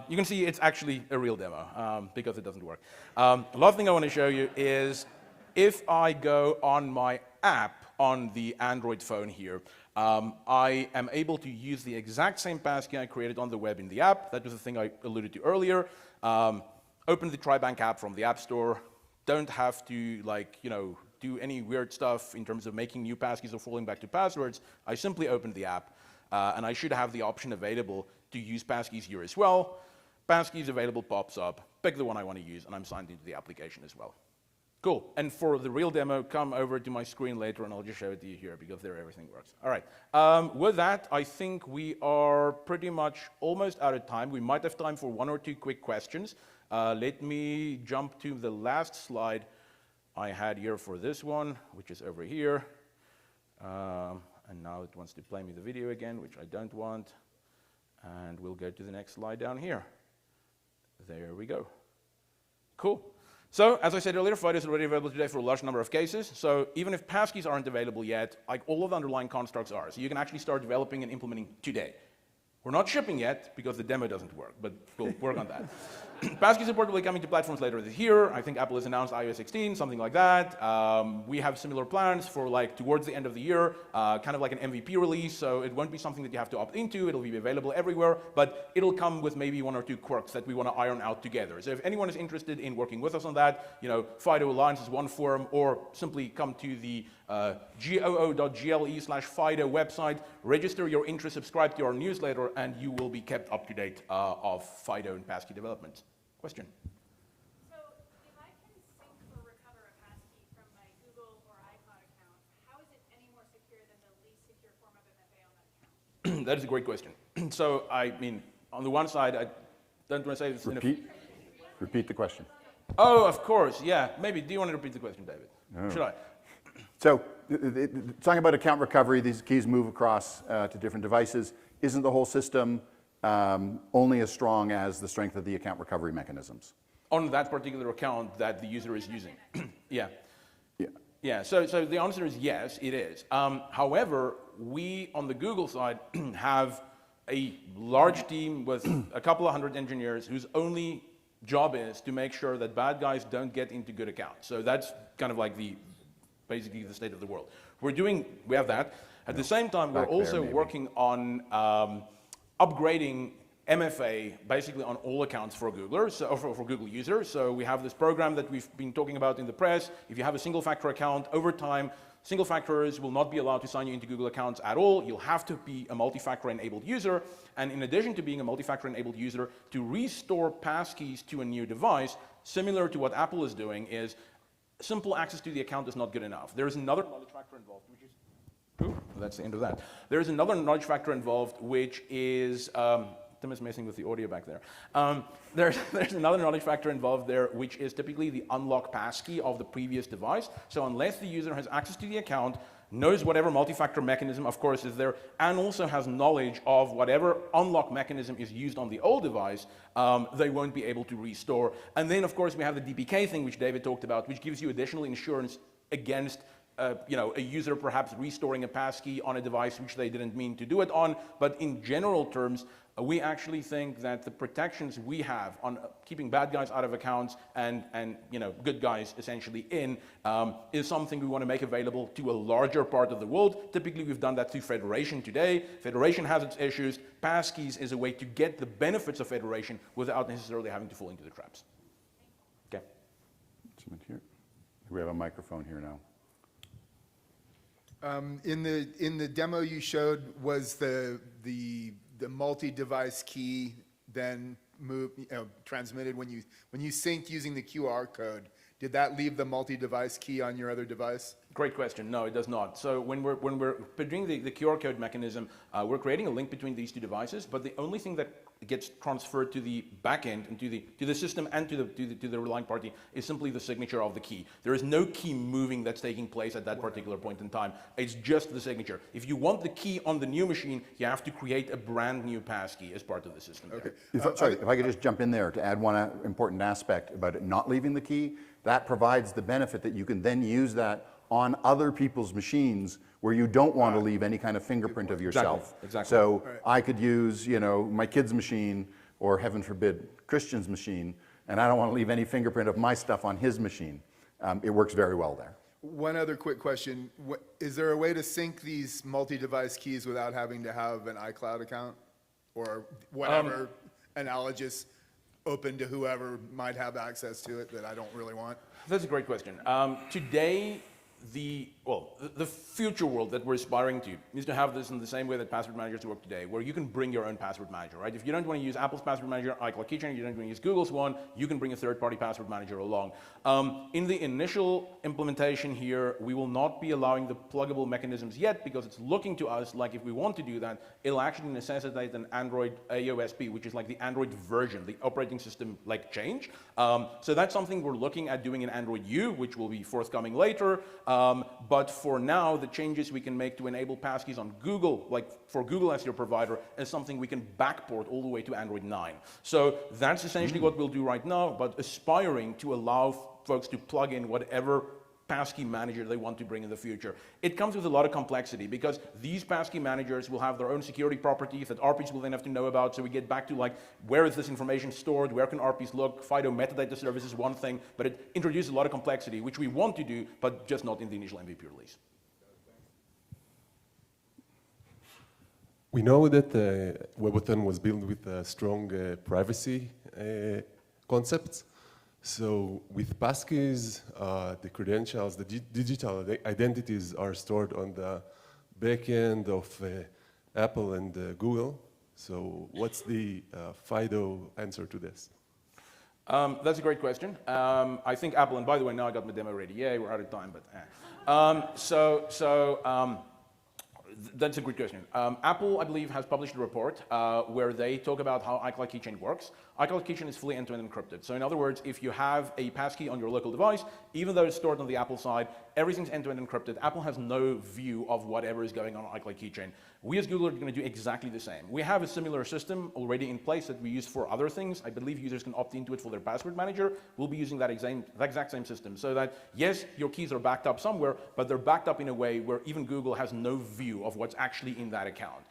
you can see it's actually a real demo because it doesn't work. Last thing I want to show you is if I go on my app on the Android phone here, I am able to use the exact same passkey I created on the web in the app. That was the thing I alluded to earlier. Open the TriBank app from the App Store. Don't have to do any weird stuff in terms of making new passkeys or falling back to passwords. I simply open the app, and I should have the option available to use passkeys here as well. Passkeys available pops up. Pick the one I want to use, and I'm signed into the application as well. Cool. And for the real demo, come over to my screen later, and I'll just show it to you here because there everything works. All right. With that, I think we are pretty much almost out of time. We might have time for one or two quick questions. Let me jump to the last slide I had here for this one, which is over here. And now it wants to play me the video again, which I don't want. And we'll go to the next slide down here. There we go. Cool. So, as I said earlier, FIDO is already available today for a large number of cases. So even if passkeys aren't available yet, like all of the underlying constructs are. So you can actually start developing and implementing today. We're not shipping yet because the demo doesn't work, but we'll work on that. Passkey support will be coming to platforms later this year. I think Apple has announced iOS 16, something like that. We have similar plans for towards the end of the year, kind of like an MVP release, so it won't be something that you have to opt into. It'll be available everywhere, but it'll come with maybe one or two quirks that we want to iron out together. So if anyone is interested in working with us on that, FIDO Alliance is one forum, or simply come to the goo.gle/FIDO website, register your interest, subscribe to our newsletter, and you will be kept up to date of FIDO and Passkey developments. Question? So if I can sync or recover a passkey from my Google or iCloud account, how is it any more secure than the least secure form of MFA on that account? That is a great question. So, I mean, on the one side, I don't want to say this Repeat the question. Oh, of course, yeah. Maybe, do you want to repeat the question, David? No. Should I? So, talking about account recovery, these keys move across to different devices. Isn't the whole system only as strong as the strength of the account recovery mechanisms? On that particular account that the user is using. Yeah. Yeah. Yeah, so the answer is yes, it is. However, we on the Google side have a large team with a couple of hundred engineers whose only job is to make sure that bad guys don't get into good accounts. So that's kind of like basically the state of the world. We have that. At the same time, we're also working on upgrading MFA basically on all accounts for Googlers, or for Google users. So we have this program that we've been talking about in the press. If you have a single-factor account, over time, single-factors will not be allowed to sign you into Google accounts at all. You'll have to be a multi-factor enabled user. And in addition to being a multi-factor enabled user, to restore passkeys to a new device, similar to what Apple is doing, is simple access to the account is not good enough. There is another knowledge factor involved, which is that's the end of that. There's another knowledge factor involved, which is, Tim is messing with the audio back there. There's another knowledge factor involved there, which is typically the unlock passkey of the previous device. So unless the user has access to the account, knows whatever multi-factor mechanism, of course, is there, and also has knowledge of whatever unlock mechanism is used on the old device, they won't be able to restore. And then, of course, we have the DPK thing, which David talked about, which gives you additional insurance against a user perhaps restoring a passkey on a device which they didn't mean to do it on. But in general terms, we actually think that the protections we have on keeping bad guys out of accounts and good guys essentially in is something we want to make available to a larger part of the world. Typically, we've done that through Federation today. Federation has its issues. Passkeys is a way to get the benefits of Federation without necessarily having to fall into the traps. Okay. We have a microphone here now. In the demo you showed, was the multi-device key then transmitted when you synced using the QR code? Did that leave the multi-device key on your other device? Great question. No, it does not. So when we're doing the QR code mechanism, we're creating a link between these two devices, but the only thing that gets transferred to the backend and to the system and to the relying party is simply the signature of the key. There is no key moving that's taking place at that particular point in time. It's just the signature. If you want the key on the new machine, you have to create a brand new passkey as part of the system. Okay. If I could just jump in there to add one important aspect about it not leaving the key, that provides the benefit that you can then use that on other people's machines where you don't want to leave any kind of fingerprint of yourself. Exactly. So I could use, my kid's machine, or heaven forbid, Christian's machine, and I don't want to leave any fingerprint of my stuff on his machine. It works very well there. One other quick question. Is there a way to sync these multi-device keys without having to have an iCloud account or whatever analogous open to whoever might have access to it that I don't really want? That's a great question. Today, the future world that we're aspiring to is to have this in the same way that password managers work today, where you can bring your own password manager, right? If you don't want to use Apple's password manager, iCloud Keychain, you don't want to use Google's one, you can bring a third-party password manager along. In the initial implementation here, we will not be allowing the pluggable mechanisms yet because it's looking to us like if we want to do that, it'll actually necessitate an Android AOSP, which is like the Android version, the operating system like change. So that's something we're looking at doing in Android U, which will be forthcoming later. But for now, the changes we can make to enable passkeys on Google, like for Google as your provider, is something we can backport all the way to Android 9. So that's essentially what we'll do right now, but aspiring to allow folks to plug in whatever passkey manager they want to bring in the future. It comes with a lot of complexity because these passkey managers will have their own security properties that RPs will then have to know about. So we get back to like, where is this information stored? Where can RPs look? FIDO metadata service is one thing, but it introduces a lot of complexity, which we want to do, but just not in the initial MVP release. We know that WebAuthn was built with strong privacy concepts. So with Passkeys, the credentials, the digital identities are stored on the backend of Apple and Google. So what's the FIDO answer to this? That's a great question. I think Apple, and by the way, now I got my demo ready. Yay, we're out of time, but that's a good question. Apple, I believe, has published a report where they talk about how iCloud Keychain works. iCloud Keychain is fully end-to-end encrypted. So in other words, if you have a passkey on your local device, even though it's stored on the Apple side, everything's end-to-end encrypted. Apple has no view of whatever is going on iCloud Keychain. We as Google are going to do exactly the same. We have a similar system already in place that we use for other things. I believe users can opt into it for their password manager. We'll be using that exact same system so that, yes, your keys are backed up somewhere, but they're backed up in a way where even Google has no view of what's actually in that account.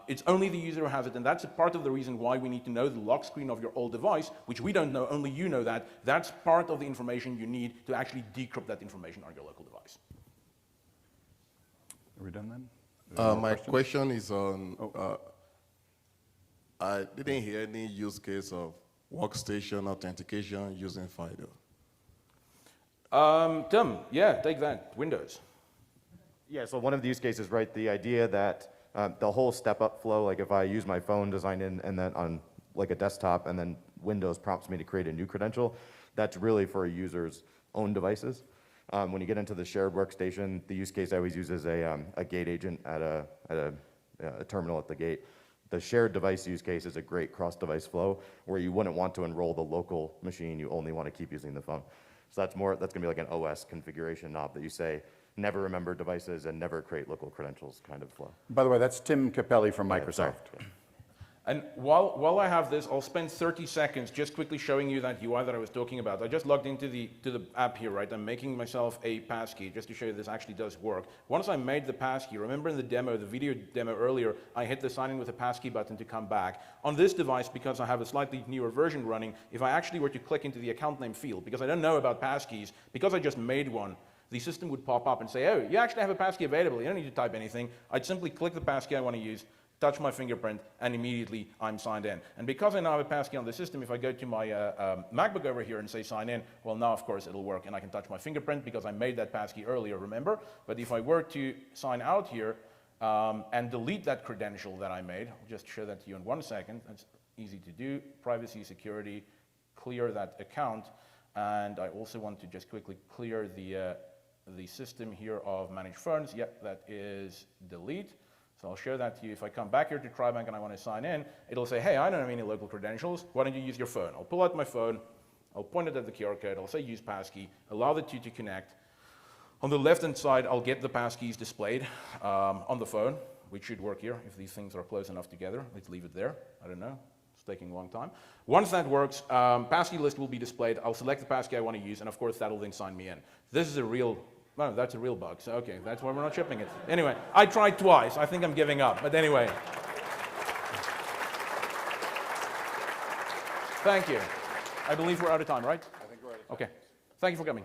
It's only the user who has it, and that's a part of the reason why we need to know the lock screen of your old device, which we don't know, only you know that. That's part of the information you need to actually decrypt that information on your local device. Are we done then? My question is on, I didn't hear any use case of workstation authentication using FIDO. Tim, yeah, take that, Windows. Yeah, so one of the use cases, right, the idea that the whole step-up flow, like if I use my phone designed in and then on like a desktop and then Windows prompts me to create a new credential, that's really for a user's own devices. When you get into the shared workstation, the use case I always use is a gate agent at a terminal at the gate. The shared device use case is a great cross-device flow where you wouldn't want to enroll the local machine, you only want to keep using the phone. So that's gonna be like an OS configuration knob that you say, never remember devices and never create local credentials kind of flow. By the way, that's Tim Capelli from Yeah, Microsoft. sorry. And while I have this, I'll spend 30 seconds just quickly showing you that UI that I was talking about. I just logged into the app here, right? I'm making myself a passkey just to show you this actually does work. Once I made the passkey, remember in the demo, the video demo earlier, I hit the sign in with a passkey button to come back. On this device, because I have a slightly newer version running, if I actually were to click into the account name field, because I don't know about passkeys, because I just made one, the system would pop up and say, oh, you actually have a passkey available. You don't need to type anything. I'd simply click the passkey I want to use, touch my fingerprint, and immediately I'm signed in. And because I now have a passkey on the system, if I go to my MacBook over here and say sign in, well, now, of course, it'll work, and I can touch my fingerprint because I made that passkey earlier, remember? But if I were to sign out here and delete that credential that I made, I'll just show that to you in 1 second. That's easy to do. Privacy, security, clear that account. And I also want to just quickly clear the system here of managed phones. Yep, that is delete. So I'll show that to you. If I come back here to TriBank and I want to sign in, it'll say, hey, I don't have any local credentials. Why don't you use your phone? I'll pull out my phone. I'll point it at the QR code. I'll say use Passkey. Allow the two to connect. On the left-hand side, I'll get the passkeys displayed on the phone, which should work here if these things are close enough together. Let's leave it there. I don't know. It's taking a long time. Once that works, passkey list will be displayed. I'll select the passkey I want to use, and of course, that'll then sign me in. This is a real, no, that's a real bug. So, okay, that's why we're not shipping it. Anyway, I tried twice. I think I'm giving up. But anyway. Thank you. I believe we're out of time, right? I think we're out of time. Okay. Thank you for coming.